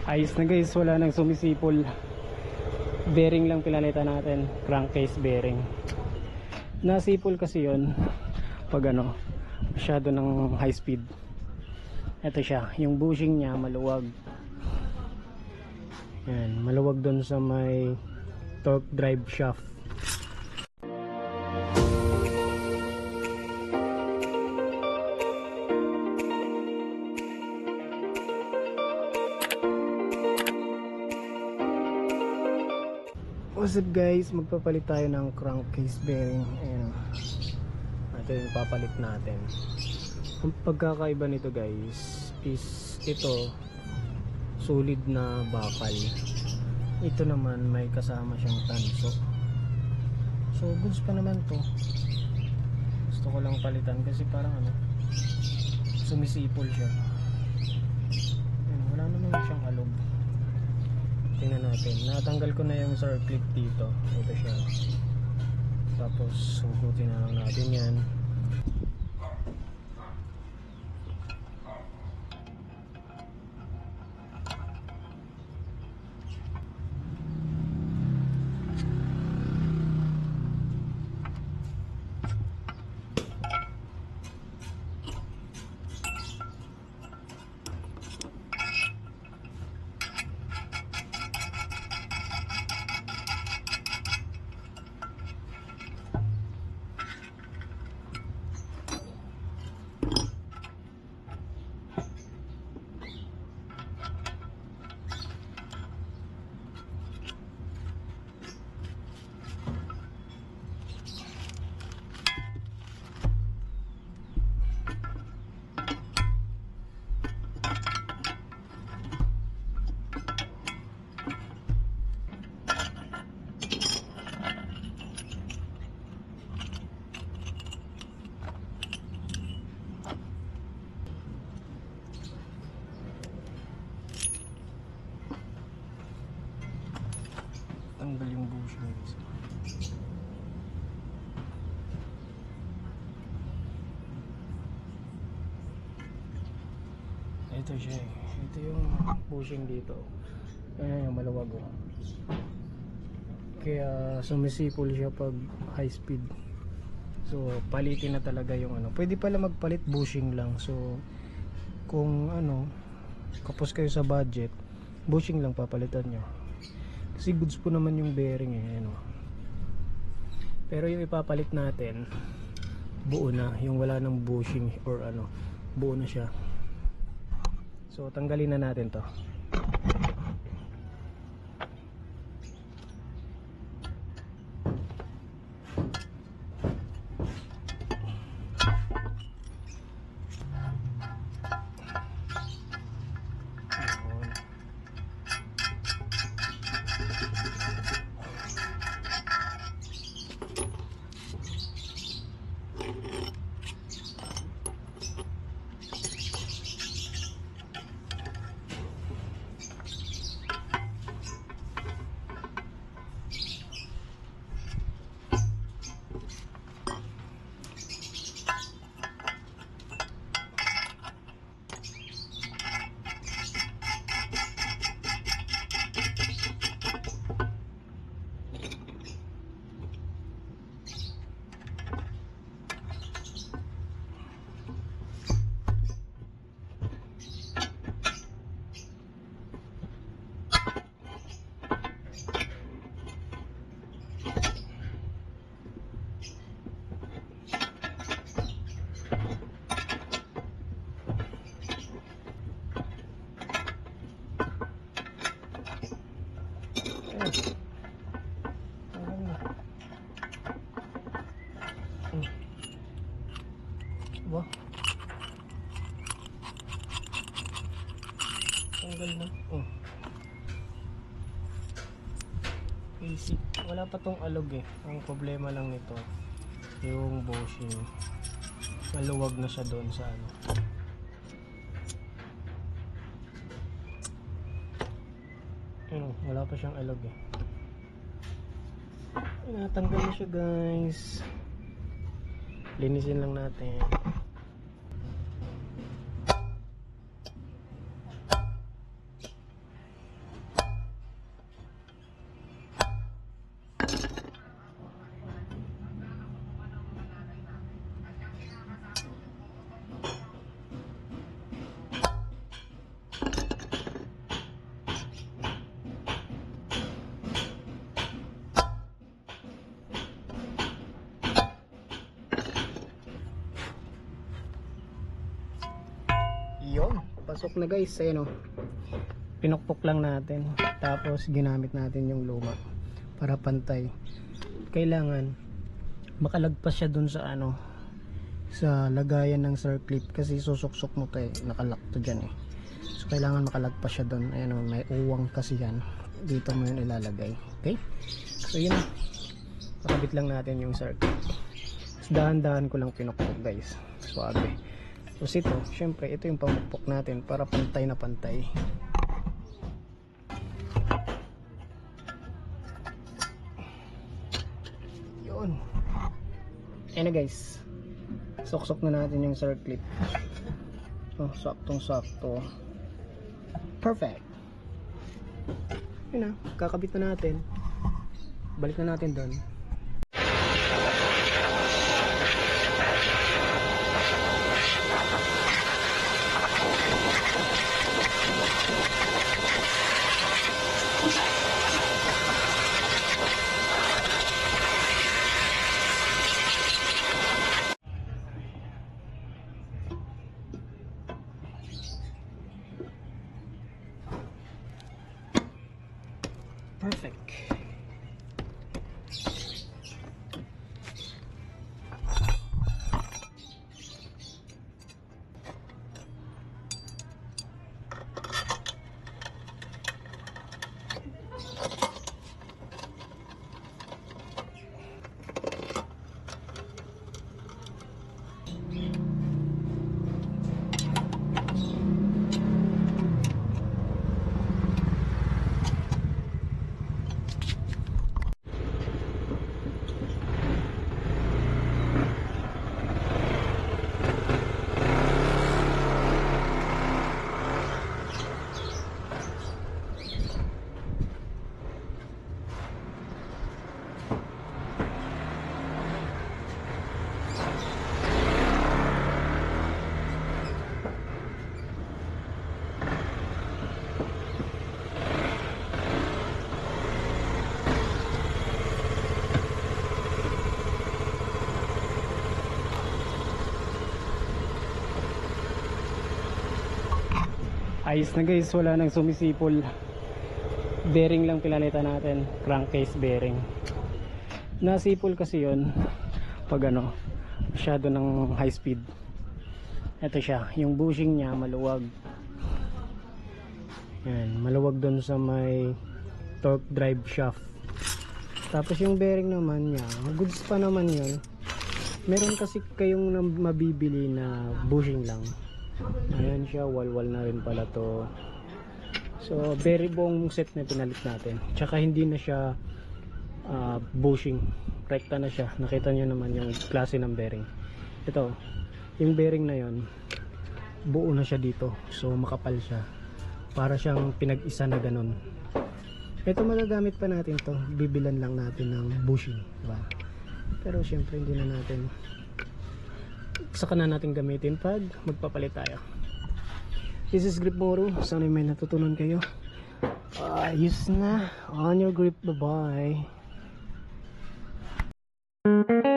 Ayos na guys, wala nang sumisipol. Bearing lang pinalitan natin, crankcase bearing. Nasipol kasi yon pag ano, masyado ng high speed. Ito siya, yung bushing niya maluwag. Yan, maluwag doon sa may torque drive shaft. What's up guys, magpapalit tayo ng crankcase bearing. Ayan, ito yung papalit natin. Ang pagkakaiba nito guys is ito solid na bakal, ito naman may kasama siyang tanso. So goods pa naman to. Gusto ko lang palitan kasi parang ano, sumisipol siya. Ayan, wala naman siyang alog. Tingnan natin, natanggal ko na yung circlip dito. Ito siya. Tapos hugutin na lang natin yan. Tanggal yung bushing. Ito siya eh. Ito yung bushing dito. Ayan yung maluwag oh. Kaya sumisipol siya pag high speed. So palitin na talaga yung ano. Pwede pala magpalit bushing lang. So kung ano, kapos kayo sa budget, bushing lang papalitan nyo. Kasi goods po naman yung bearing eh, ano. Pero yung ipapalit natin buo na, yung wala ng bushing or ano, buo na siya. So tanggalin na natin to. Ba? Tanggal na. Oh. Basic. Wala pa tong alog eh. Ang problema lang nito, yung bushing. Maluwag na siya doon sa ano. Ano, wala pa siyang alog eh. Natanggal na siya guys. Linisin lang natin. pasok na guys. Ayan o, pinukpok lang natin, tapos ginamit natin yung luma para pantay. Kailangan makalagpas siya dun sa ano, sa lagayan ng circlip, kasi susuksok mo to eh, nakalock to dyan eh. So kailangan makalagpas siya dun. Ayan o, may uwang kasi yan, dito mo yun ilalagay. Okay, so yun, nakabit lang natin yung circlip. Dahan-dahan ko lang pinukpok guys, suabe. Tapos ito, syempre ito yung pamukpok natin para pantay na pantay. Yun. Ayan na guys, suksok na natin yung circlip. Oh, saktong sakto, perfect. Yun na, kakabit na natin, balik na natin doon. Perfect. Ayos na guys, wala nang sumisipol. Bearing lang pinalitan natin, crankcase bearing. Nasipol kasi yon pag ano, masyado ng high speed. Ito siya, yung bushing niya maluwag. Yan, maluwag doon sa may torque drive shaft. Tapos yung bearing naman niya, goods pa naman yun. Meron kasi kayong mabibili na bushing lang. Ayan siya, walwal na rin pala to. So very buong set na pinalit natin. Tsaka hindi na siya bushing, rekta na siya. Nakita nyo naman yung klase ng bearing. Ito, yung bearing na yon, buo na siya dito. So makapal siya, para siyang pinag-isa na ganun. Ito magagamit pa natin to, bibilan lang natin ng bushing, diba? Pero syempre hindi na natin, saka na natin gamitin pag magpapalit tayo. This is Grip Moro. Sana may natutunan kayo. Ayos na. On your grip. Bye bye.